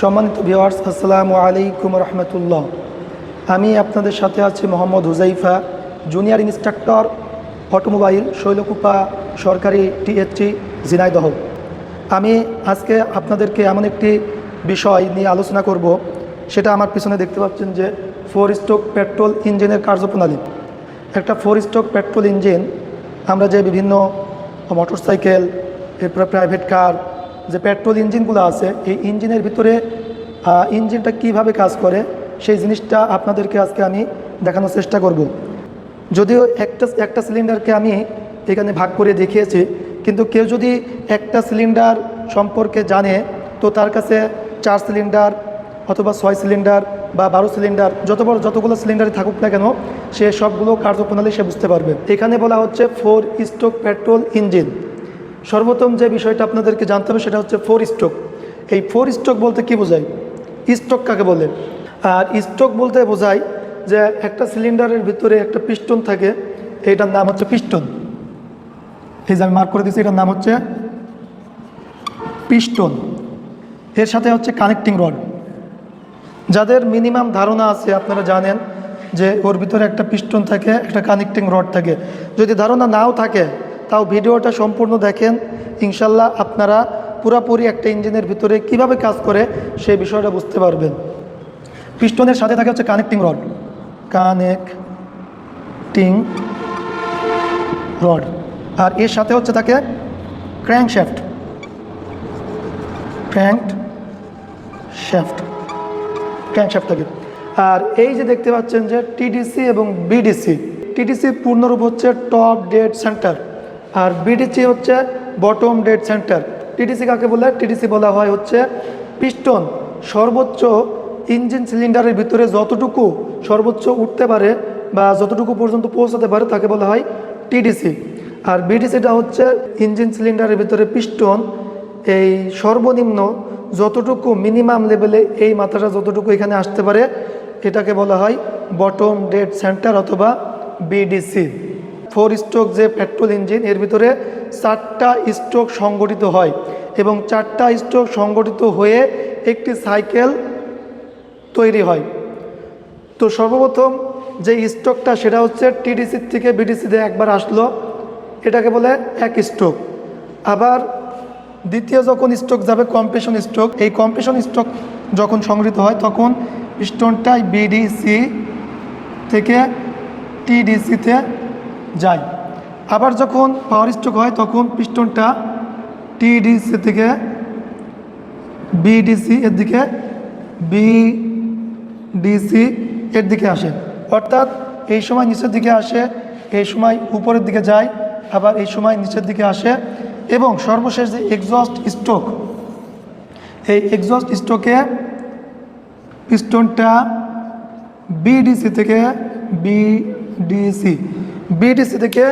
সম্মানিত ভিউয়ার্স, আসসালামু আলাইকুম রহমতুল্লাহ। আমি আপনাদের সাথে আছি Mohammad Huzaifa, junior instructor automobile, Shailkupa সরকারি টিএসটি, ঝিনাইদহ। আমি আজকে আপনাদেরকে এমন একটি বিষয় নিয়ে আলোচনা করব, সেটা আমার পিছনে দেখতে পাচ্ছেন যে 4 স্ট্রোক পেট্রোল ইঞ্জিনের কার্যপ্রণালী। একটা 4 স্ট্রোক পেট্রোল ইঞ্জিন আমরা যে বিভিন্ন মোটরসাইকেল, এরপরে প্রাইভেট কার, যে পেট্রোল ইঞ্জিনগুলো আছে, এই ইঞ্জিনের ভিতরে ইঞ্জিনটা কিভাবে কাজ করে সেই জিনিসটা আপনাদেরকে আজকে আমি দেখানোর চেষ্টা করব। যদিও একটা সিলিন্ডারকে আমি এখানে ভাগ করে দেখিয়েছি, কিন্তু কেউ যদি একটা সিলিন্ডার সম্পর্কে জানে তো তার কাছে 4 সিলিন্ডার অথবা 6 সিলিন্ডার বা 12 সিলিন্ডার যতগুলো সিলিন্ডারই থাকুক না কেন, সে সবগুলো কার্যপ্রণালী সে বুঝতে পারবে। এখানে বলা হচ্ছে 4 স্ট্রোক পেট্রোল ইঞ্জিন। সর্বপ্রথম যে বিষয়টা আপনাদেরকে জানতে হবে সেটা হচ্ছে 4 স্ট্রোক। এই 4 স্ট্রোক বলতে কি বোঝায়? স্ট্রোক কাকে বলে? আর স্ট্রোক বলতে বোঝায় যে একটা সিলিন্ডারের ভিতরে একটা পিস্টন থাকে, এইটার নাম হচ্ছে পিস্টন। এই যে আমি মার্ক করে দিচ্ছি, এটার নাম হচ্ছে পিস্টন। এর সাথে হচ্ছে কানেক্টিং রড। যাদের মিনিমাম ধারণা আছে, আপনারা জানেন যে ওর ভিতরে একটা পিস্টন থাকে, একটা কানেক্টিং রড থাকে। যদি ধারণা নাও থাকে তাও ভিডিওটা সম্পূর্ণ দেখেন, ইনশাল্লাহ আপনারা পুরোপুরি একটা ইঞ্জিনের ভিতরে কিভাবে কাজ করে সেই বিষয়টা বুঝতে পারবেন। পিস্টনের সাথে থাকে হচ্ছে কানেক্টিং রড, কানেক্টিং রড। আর এর সাথে হচ্ছে থাকে ক্র্যাঙ্কশ্যাফট, ক্র্যাঙ্কশ্যাফট থাকে। আর এই যে দেখতে পাচ্ছেন যে টিডিসি এবং বিডিসি, টিডিসি পূর্ণরূপ হচ্ছে টপ ডেড সেন্টার, আর বিডিসি হচ্ছে বটম ডেড সেন্টার। টিডিসি কাকে বলে? টিডিসি বলা হয় হচ্ছে পিস্টন সর্বোচ্চ ইঞ্জিন সিলিন্ডারের ভিতরে যতটুকু সর্বোচ্চ উঠতে পারে বা যতটুকু পর্যন্ত পৌঁছাতে পারে তাকে বলা হয় টিডিসি। আর বিডিসিটা হচ্ছে ইঞ্জিন সিলিন্ডারের ভিতরে পিস্টন এই সর্বনিম্ন যতটুকু মিনিমাম লেভেলে এই মাত্রাটা যতটুকু এখানে আসতে পারে এটাকে বলা হয় বটম ডেড সেন্টার অথবা বিডিসি। 4 স্ট্রোক যে পেট্রোল ইঞ্জিন, এর ভিতরে 4টা স্ট্রোক সংগঠিত হয় এবং 4টা স্ট্রোক সংগঠিত হয়ে একটি সাইকেল তৈরি হয়। তো সর্বপ্রথম যে স্ট্রোকটা সেটা হচ্ছে টিডিসির থেকে বিডিসিতে একবার আসলো, এটাকে বলে এক স্ট্রোক। আবার দ্বিতীয় যখন স্ট্রোক যাবে কম্প্রেশন স্ট্রোক, এই কম্প্রেশন স্ট্রোক যখন সংগঠিত হয় তখন পিস্টনটাই বিডিসি থেকে টিডিসিতে যায়। আবার যখন পাওয়ার স্ট্রোক হয় তখন পিস্টনটা টিডিসি থেকে বিডিসি এর দিকে, বিডিসি এর দিকে আসে। অর্থাৎ এই সময় নিচের দিকে আসে, এই সময় উপরের দিকে যায়, আবার এই সময় নিচের দিকে আসে। এবং সর্বশেষ যে এক্সস্ট স্ট্রোক, এই এক্সস্ট স্ট্রোকে পিস্টনটা বিডিসি থেকে বিডিসি থেকে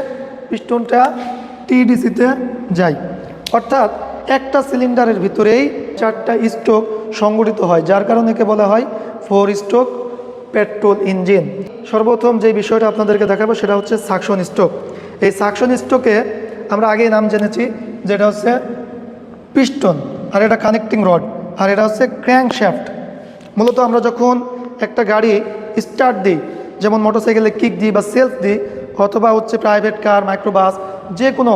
পিস্টনটা টিডিসিতে যায়। অর্থাৎ একটা সিলিন্ডারের ভিতরেই 4টা স্ট্রোক সংগঠিত হয়, যার কারণে একে বলা হয় 4 স্ট্রোক পেট্রোল ইঞ্জিন। সর্বপ্রথম যে বিষয়টা আপনাদেরকে দেখাবো সেটা হচ্ছে সাকশন স্ট্রোক। এই সাকশন স্ট্রোকে আমরা আগেই নাম জেনেছি, যেটা হচ্ছে পিস্টন, আর এটা কানেক্টিং রড, আর এটা হচ্ছে ক্র্যাঙ্কশ্যাফট। মূলত আমরা যখন একটা গাড়ি স্টার্ট দিই, যেমন মোটরসাইকেলে কিক দিই বা সেলফ দিই, অথবা হচ্ছে প্রাইভেট কার, মাইক্রোবাস, যে কোনো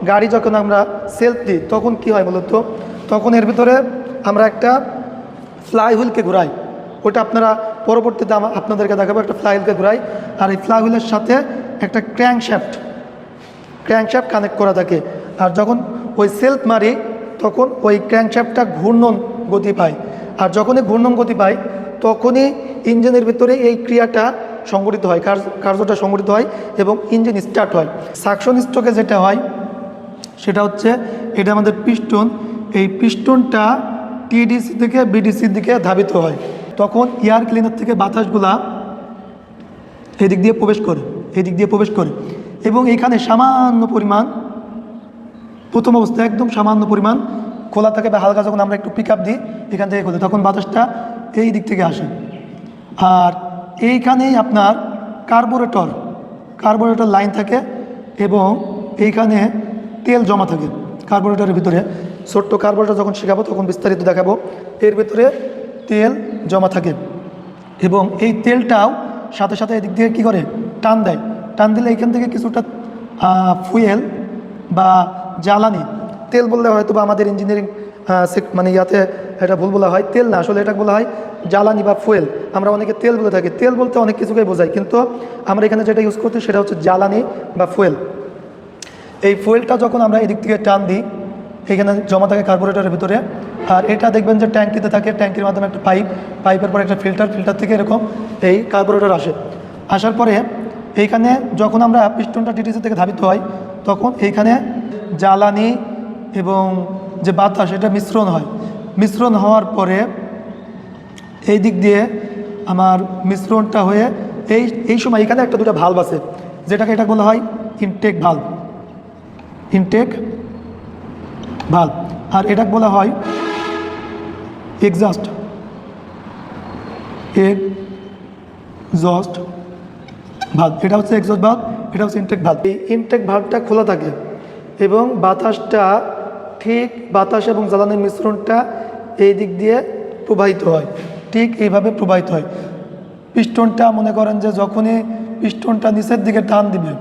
গাড়ি যখন আমরা সেলফ দিই তখন কি হয়? মূলত তখন এর ভিতরে আমরা একটা ফ্লাই হুইলকে ঘুরাই। ওটা আপনারা পরবর্তীতে আপনাদেরকে দেখাবো, একটা ফ্লাই হুইলকে ঘুরাই। আর এই ফ্লাই হুইলের সাথে একটা ক্র্যাঙ্কশ্যাফট কানেক্ট করা থাকে। আর যখন ওই সেলফ মারি তখন ওই ক্র্যাঙ্কশ্যাফটটা ঘূর্ণন গতি পায়। আর যখনই ঘূর্ণন গতি পায় তখনই ইঞ্জিনের ভিতরে এই ক্রিয়াটা সংগঠিত হয়, কার্যটা সংগঠিত হয় এবং ইঞ্জিন স্টার্ট হয়। সাকশন স্ট্রোকে যেটা হয় সেটা হচ্ছে, এটা আমাদের পিস্টন, এই পিস্টনটা টিডিসি থেকে বিডিসির দিকে ধাবিত হয়। তখন এয়ার ক্লিনার থেকে বাতাসগুলা এদিক দিয়ে প্রবেশ করে এবং এখানে সামান্য পরিমাণ, প্রথম অবস্থায় একদম সামান্য পরিমাণ খোলা থাকে বা হালকা, যখন আমরা একটু পিক আপ দিই এখান থেকে খোলে তখন বাতাসটা এই দিক থেকে আসে। আর এইখানেই আপনার কার্বোরেটর লাইন থাকে এবং এইখানে তেল জমা থাকে কার্বোরেটরের ভিতরে। ছোট্ট কার্বোরেটর যখন শেখাবো তখন বিস্তারিত দেখাবো। এর ভিতরে তেল জমা থাকে এবং এই তেলটাও সাথে সাথে এদিক দিয়ে কী করে টান দেয়। টান দিলে এইখান থেকে কিছুটা ফুয়েল বা জ্বালানি, তেল বললে হয়তো বা আমাদের ইঞ্জিনিয়ারিং মানে ইয়াতে এটা ভুল বলা হয়, তেল না, আসলে এটা বলা হয় জ্বালানি বা ফুয়েল। আমরা অনেকে তেল বলে থাকি, তেল বলতে অনেক কিছুকেই বোঝাই, কিন্তু আমরা এখানে যেটা ইউজ করছি সেটা হচ্ছে জ্বালানি বা ফুয়েল। এই ফুয়েলটা যখন আমরা এদিক থেকে টান দিই, এখানে জমা থাকে কার্বোরেটরের ভিতরে, আর এটা দেখবেন যে ট্যাঙ্কিতে থাকে, ট্যাঙ্কির মাধ্যমে একটা পাইপের পর একটা ফিল্টার থেকে এরকম এই কার্বোরেটর আসার পরে এইখানে যখন আমরা পিস্টনটা টিটিসি থেকে ধাবিত হয় তখন এইখানে জ্বালানি এবং যে বাতাস এটা মিশ্রণ হওয়ার পরে এই দিক দিয়ে আমার মিশ্রণটা হয়ে এই সময় এখানে একটা দুটো ভালভ আছে, যেটাকে এটা বলা হয় ইনটেক ভালভ, আর এটাকে বলা হয় এক্সজস্ট ভালভ। এটা হচ্ছে এক্সজস্ট ভালভ, এটা হচ্ছে ইনটেক ভালভ। এই ইনটেক ভালভটা খোলা থাকে এবং বাতাসটা ঠিক বাতাস এবং জ্বালানির মিশ্রণটা এই দিক দিয়ে প্রবাহিত হয়, ঠিক এইভাবে প্রবাহিত হয়। পিস্টনটা মনে করেন যে যখনই পিস্টনটা নিচের দিকে টান দিবে,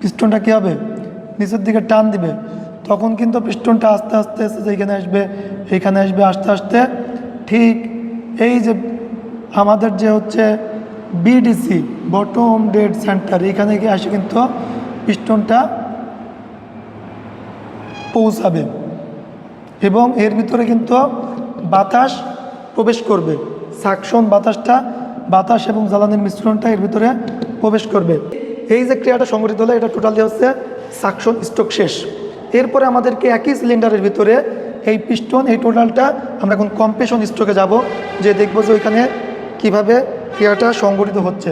পিস্টনটা কী হবে নিচের দিকে টান দিবে, তখন কিন্তু পিস্টনটা আস্তে আস্তে এইখানে আসবে আস্তে আস্তে ঠিক এই যে আমাদের যে হচ্ছে বিডিসি বটম ডেড সেন্টার, এইখানে গিয়ে আসে কিন্তু পিস্টনটা পৌঁছাবে এবং এর ভিতরে কিন্তু বাতাস প্রবেশ করবে। সাকশন বাতাস এবং জ্বালানির মিশ্রণটা এর ভিতরে প্রবেশ করবে। এই যে ক্রিয়াটা সংঘটিত হলে এটা টোটালি হচ্ছে সাকশন স্ট্রোক শেষ। এরপরে আমাদেরকে একই সিলিন্ডারের ভিতরে এই পিস্টন এই টোটালটা আমরা এখন কম্প্রেশন স্ট্রোকে যাব, যে দেখব যে ওইখানে কীভাবে ক্রিয়াটা সংঘটিত হচ্ছে।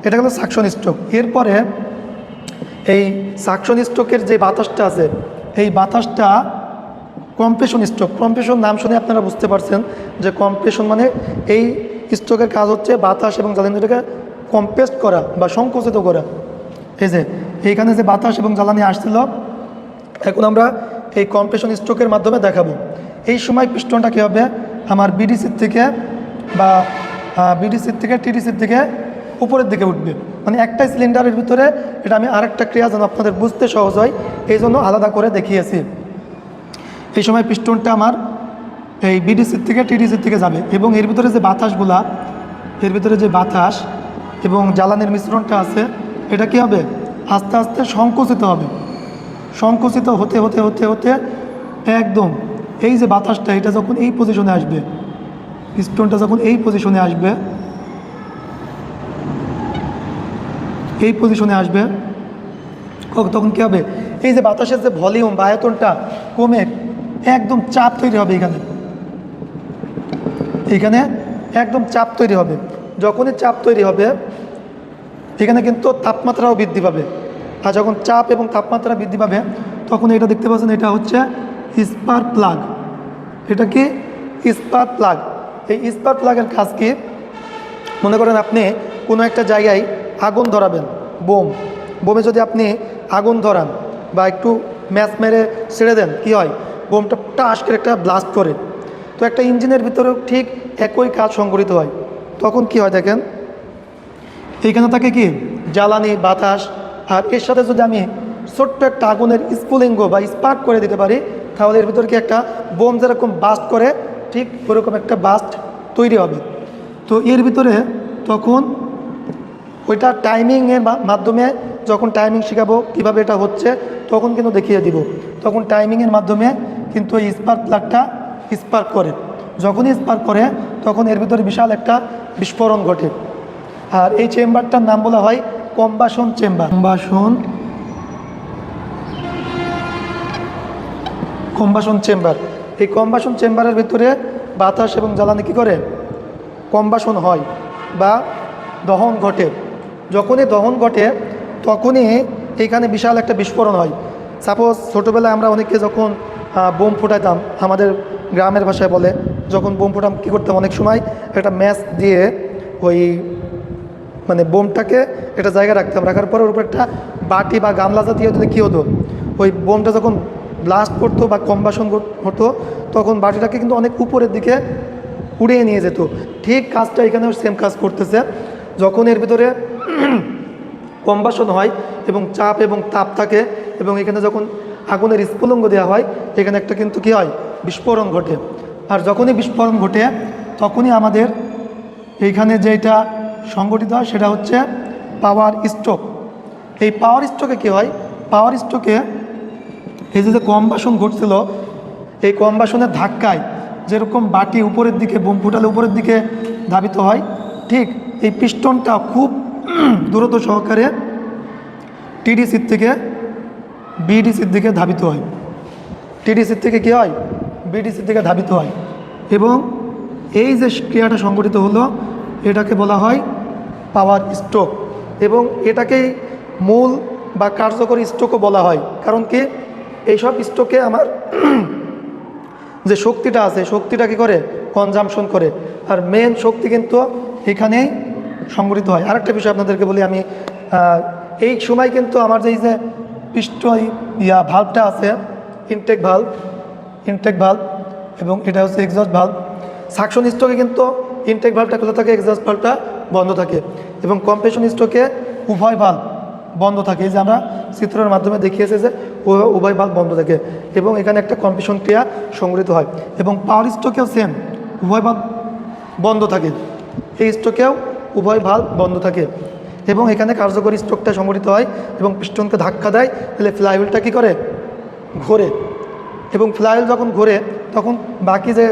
এটা হলো সাকশন স্ট্রোক। এরপরে এই সাকশন স্ট্রোকের যে বাতাসটা আছে এই বাতাসটা কম্প্রেশন স্ট্রোক। কম্প্রেশন নাম শুনে আপনারা বুঝতে পারছেন যে কম্প্রেশন মানে এই স্ট্রোকের কাজ হচ্ছে বাতাস এবং জ্বালানিটাকে কম্প্রেস করা বা সংকুচিত করা। এই যে এইখানে যে বাতাস এবং জ্বালানি আসছিল এখন আমরা এই কম্প্রেশন স্ট্রোকের মাধ্যমে দেখাবো। এই সময় পিস্টনটা কী হবে আমার বিডিসির থেকে টিডিসির থেকে উপরের দিকে উঠবে, মানে একটাই সিলিন্ডারের ভিতরে। এটা আমি আরেকটা ক্রিয়া যেন আপনাদের বুঝতে সহজ হয় এই জন্য আলাদা করে দেখিয়েছি। এই সময় পিস্টনটা আমার এই বিডিসির থেকে টিডিসির থেকে যাবে এবং এর ভিতরে যে বাতাস এবং জ্বালানির মিশ্রণটা আছে এটা কী হবে আস্তে আস্তে সংকুচিত হবে। সংকুচিত হতে হতে হতে হতে একদম এই যে বাতাসটা এটা যখন এই পজিশনে আসবে, পিস্টনটা যখন এই পজিশনে আসবে তখন কী হবে এই যে বাতাসের যে ভলিউম বা আয়তনটা কমে একদম চাপ তৈরি হবে। এইখানে একদম চাপ তৈরি হবে। যখনই চাপ তৈরি হবে এখানে কিন্তু তাপমাত্রাও বৃদ্ধি পাবে, আর যখন চাপ এবং তাপমাত্রা বৃদ্ধি পাবে তখন এটা দেখতে পাচ্ছেন এটা হচ্ছে স্পার্ক প্লাগ। এটা কি স্পার্ক প্লাগ। এই স্পার্ক প্লাগের কাজ কি, মনে করেন আপনি কোনো একটা জায়গায় আগুন ধরাবেন, বোমে যদি আপনি আগুন ধরান বা একটু ম্যাচ মেরে ছেড়ে দেন, কি হয় বোমটা টাস করে একটা ব্লাস্ট করে। তো একটা ইঞ্জিনের ভিতরেও ঠিক একই কাজ সংঘটিত হয়। তখন কি হয় দেখেন এইখানে থাকে কি জ্বালানি বাতাস, আর এর সাথে যদি আমি ছোট্ট একটা আগুনের স্ফুলিঙ্গ বা স্পার্ক করে দিতে পারি তাহলে এর ভিতরে কি একটা বোম যেরকম বাস্ট করে ঠিক ওরকম একটা বাস্ট তৈরি হবে। তো এর ভিতরে তখন ওইটা টাইমিংয়ের মাধ্যমে যখন টাইমিং শেখাবো কীভাবে এটা হচ্ছে তখন কিন্তু দেখিয়ে দিব। তখন টাইমিংয়ের মাধ্যমে কিন্তু এই স্পার্ক প্লাগটা স্পার্ক করে। যখনই স্পার্ক করে তখন এর ভিতরে বিশাল একটা বিস্ফোরণ ঘটে। আর এই চেম্বারটার নাম বলা হয় কম্বাসন চেম্বার। এই কম্বাসন চেম্বারের ভিতরে বাতাস এবং জ্বালানি কী করে কম্বাসন হয় বা দহন ঘটে। যখনই দহন ঘটে তখনই এইখানে বিশাল একটা বিস্ফোরণ হয়। সাপোজ ছোটোবেলায় আমরা অনেকে যখন বোম ফুটাইতাম, আমাদের গ্রামের ভাষায় বলে, যখন বোম ফুটাম কী করতাম অনেক সময় একটা ম্যাচ দিয়ে ওই মানে বোমটাকে একটা জায়গায় রাখার পরে ওর উপর একটা বাটি বা গামলা জাতীয় দিলে কী হতো ওই বোমটা যখন ব্লাস্ট করতো বা কম্বাসন হতো তখন বাটিটাকে কিন্তু অনেক উপরের দিকে উড়িয়ে নিয়ে যেত। ঠিক কাজটা এখানেও সেম কাজ করতেছে। যখন এর ভিতরে কম্বাসন হয় এবং চাপ এবং তাপ থাকে এবং এখানে যখন আগুনের স্ফুলঙ্গ দেওয়া হয়, এখানে একটা কিন্তু কী হয়, বিস্ফোরণ ঘটে। আর যখনই বিস্ফোরণ ঘটে তখনই আমাদের এইখানে যেটা সংগঠিত হয় সেটা হচ্ছে পাওয়ার স্ট্রোক। এই পাওয়ার স্ট্রোকে কী হয়, পাওয়ার স্ট্রোকে এই যে কম্বাসন ঘটছিল, এই কম্বাসনের ধাক্কায় যেরকম বাটি উপরের দিকে, বোম ফুটালে উপরের দিকে ধাবিত হয়, ঠিক এই পিস্টনটা খুব দ্রুত সহকারে টিডিসির থেকে বিডিসির দিকে ধাবিত হয়। টিডিসির থেকে কী হয়, বিডিসির দিকে ধাবিত হয় এবং এই যে ক্রিয়াটা সংঘটিত হলো এটাকে বলা হয় পাওয়ার স্ট্রোক। এবং এটাকেই মূল বা কার্যকরী স্ট্রোকও বলা হয়। কারণ কি, এইসব স্ট্রোকে আমার যে শক্তিটা আছে, শক্তিটা কী করে, কনজামশন করে। আর মেন শক্তি কিন্তু এখানেই সংগঠিত হয়। আরেকটা বিষয় আপনাদেরকে বলি আমি, এই সময় কিন্তু আমার যে এই যে ভাল্বটা আছে, ইনটেক ভাল্ব এবং এটা হচ্ছে এক্সস্ট ভাল্ব। সাকশন স্ট্রোকে কিন্তু ইনটেক ভাল্বটা খোলা থাকে, এক্সস্ট ভাল্বটা বন্ধ থাকে এবং কম্প্রেশন স্ট্রোকে উভয় ভাল্ব বন্ধ থাকে। এই যে আমরা চিত্রের মাধ্যমে দেখিয়েছে যে উভয় ভাল্ব বন্ধ থাকে এবং এখানে একটা কম্প্রেশন ক্রিয়া সংঘটিত হয়। এবং পাওয়ার স্ট্রোকেও সেম, উভয় ভাল্ব বন্ধ থাকে। এই স্ট্রোকেও উভয় ভাল্ব বন্ধ থাকে এবং এখানে কার্যকরী স্ট্রোকটা সংঘটিত হয় এবং পিস্টনকে ধাক্কা দেয়, তাহলে ফ্লাইহুইলটা কী করে, ঘোরে। এবং ফ্লাইহুইল যখন ঘোরে তখন বাকি যে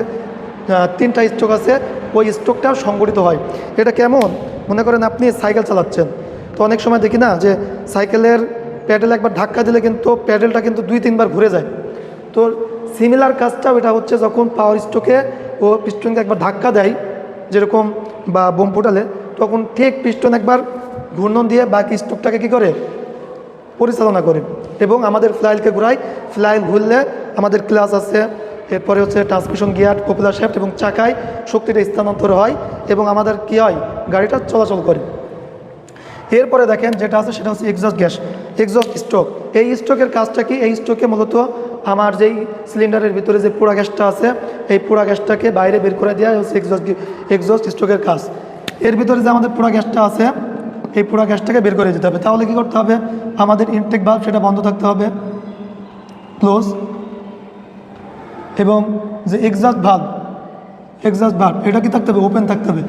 3টা স্ট্রোক আছে ওই স্ট্রোকটাও সংঘটিত হয়। এটা কেমন, মনে করেন আপনি সাইকেল চালাচ্ছেন, তো অনেক সময় দেখি না যে সাইকেলের প্যাডেল একবার ধাক্কা দিলে কিন্তু প্যাডেলটা কিন্তু 2-3 বার ঘুরে যায়। তো সিমিলার কাজটাও এটা হচ্ছে, যখন পাওয়ার স্ট্রোকে ও পিস্টনকে একবার ধাক্কা দেয় যেরকম বা বোম ফুটালে, তখন ঠিক পিস্টন একবার ঘূর্ণন দিয়ে বাকি স্ট্রোকটাকে কী করে, পরিচালনা করে এবং আমাদের ফ্লাইলকে ঘোরায়। ফ্লাইল ঘুরলে আমাদের ক্লাচ আছে, এরপরে হচ্ছে ট্রান্সমিশন গিয়ার, পপুলার শ্যাফট এবং চাকায় শক্তিটা স্থানান্তর হয় এবং আমাদের কী হয়, গাড়িটা চলাচল করে। এরপরে দেখেন যেটা আছে সেটা হচ্ছে এক্সস্ট গ্যাস, এক্সস্ট স্ট্রোক। এই স্ট্রোকের কাজটা কি, এই স্ট্রোকে মূলত আমার যেই সিলিন্ডারের ভিতরে যে পোড়া গ্যাসটা আছে এই পোড়া গ্যাসটাকে বাইরে বের করে দেওয়া হচ্ছে এক্সস্ট স্ট্রোকের কাজ। এর ভিতরে যে আমাদের পোড়া গ্যাসটা আছে এই পোড়া গ্যাসটাকে বের করে দিতে হবে। তাহলে কী করতে হবে, আমাদের ইনটেক ভালভ সেটা বন্ধ থাকতে হবে, ক্লোজ। এবং যে এক্সস্ট ভালভ এটা কি থাকতে হবে, ওপেন থাকতে হবে।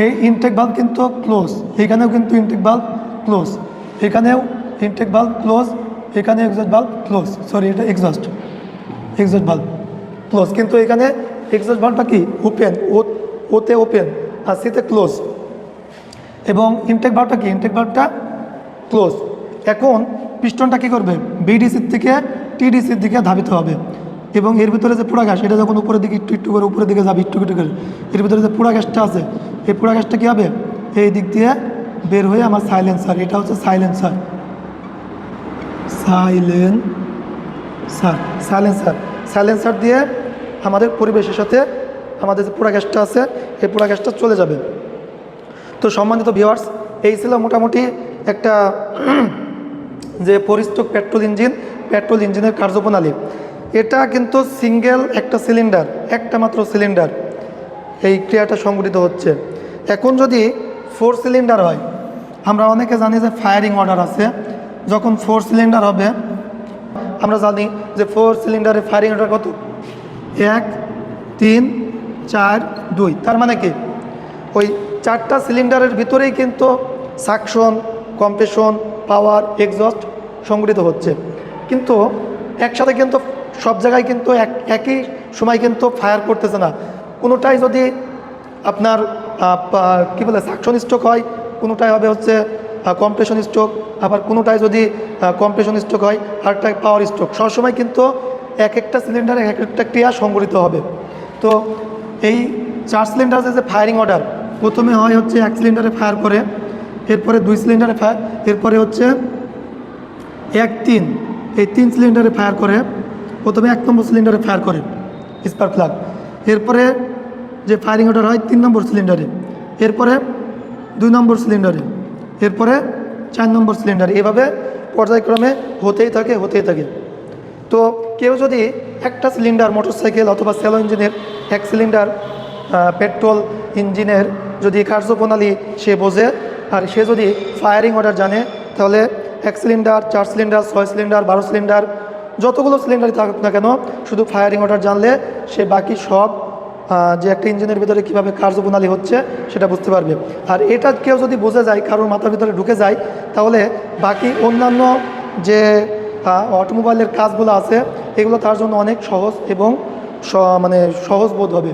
এই ইনটেক ভালভ কিন্তু ক্লোজ, এখানেও কিন্তু ইনটেক ভালভ ক্লোজ, এখানেও ইনটেক ভালভ ক্লোজ, এখানে এক্সস্ট ভালভ ক্লোজ, সরি এটা এক্সস্ট ভালভ ক্লোজ। কিন্তু এখানে এক্সস্ট ভালভটা কি ওপেন, ওতে ওপেন আর সিতে ক্লোজ। এবং ইনটেক ভালভটা কি, ইনটেক ভালভটা ক্লোজ। এখন পিস্টনটা কী করবে, বিডিসির থেকে টিডিসির দিকে ধাবিত হবে এবং এর ভিতরে যে পোড়া গ্যাস এটা যখন উপরের দিকে একটু করে উপরের দিকে যাবে, একটু করে এর ভিতরে যে পোড়া গ্যাসটা আছে এই পোড়া গ্যাসটা কী হবে, এই দিক দিয়ে বের হয়ে আমার সাইলেন্সার, এটা হচ্ছে সাইলেন্সার দিয়ে আমাদের পরিবেশের সাথে আমাদের যে পোড়া গ্যাসটা আছে এই পোড়া গ্যাসটা চলে যাবে। তো সম্মানিত ভিউয়ার্স, এই ছিল মোটামুটি একটা যে পরিস্টক পেট্রোল ইঞ্জিনের কার্যপ্রণালী। এটা কিন্তু সিঙ্গেল একটা সিলিন্ডার, একটা মাত্র সিলিন্ডার এই ক্রিয়াটা সংঘটিত হচ্ছে। এখন যদি 4 সিলিন্ডার হয়, আমরা অনেকে জানি যে ফায়ারিং অর্ডার আছে। যখন 4 সিলিন্ডার হবে আমরা জানি যে 4 সিলিন্ডারে ফায়ারিং অর্ডার কত, 1 3 4 2। তার মানে কি ওই 4টা সিলিন্ডারের ভিতরেই কিন্তু সাকশন, কম্প্রেশন, পাওয়ার, এক্সস্ট সংঘটিত হচ্ছে। কিন্তু একসাথে কিন্তু সব জায়গায় কিন্তু একই সময় কিন্তু ফায়ার করতেছে না। কোনোটাই যদি আপনার কী বলে সাকশন স্ট্রোক হয়, কোনোটাই হবে হচ্ছে কম্প্রেশন স্ট্রোক, আবার কোনোটাই যদি কম্প্রেশন স্ট্রোক হয় আরেকটা পাওয়ার স্ট্রোক। সবসময় কিন্তু একটা সিলিন্ডারে এক একটা ক্রিয়া সংঘটিত হবে। তো এই 4 সিলিন্ডার যে ফায়ারিং অর্ডার, প্রথমে হয় হচ্ছে 1 সিলিন্ডারে ফায়ার করে, এরপরে 2 সিলিন্ডারে ফায়ার, এরপরে হচ্ছে 1 3, এই 3 সিলিন্ডারে ফায়ার করে। প্রথমে 1 নম্বর সিলিন্ডারে ফায়ার করে স্পার্ক প্লাগ, এরপরে যে ফায়ারিং অর্ডার হয় 3 নম্বর সিলিন্ডারে, এরপরে 2 নম্বর সিলিন্ডারে, এরপরে 4 নম্বর সিলিন্ডারে, এভাবে পর্যায়ক্রমে হতেই থাকে। তো কেউ যদি একটা সিলিন্ডার মোটরসাইকেল অথবা সেলো ইঞ্জিনের 1 সিলিন্ডার পেট্রোল ইঞ্জিনের যদি কার্যপ্রণালী সে বোঝে আর সে যদি ফায়ারিং অর্ডার জানে, তাহলে 1 সিলিন্ডার, 4 সিলিন্ডার, 6 সিলিন্ডার, 12 সিলিন্ডার, যতগুলো সিলিন্ডারই থাকুক না কেন, শুধু ফায়ারিং অর্ডার জানলে সে বাকি সব যে একটা ইঞ্জিনের ভিতরে কীভাবে কার্যপ্রণালী হচ্ছে সেটা বুঝতে পারবে। আর এটা কেউ যদি বুঝে যায়, কারোর মাথার ভিতরে ঢুকে যায়, তাহলে বাকি অন্যান্য যে অটোমোবাইলের কাজগুলো আছে এগুলো তার জন্য অনেক সহজ এবং মানে সহজ বোধ হবে।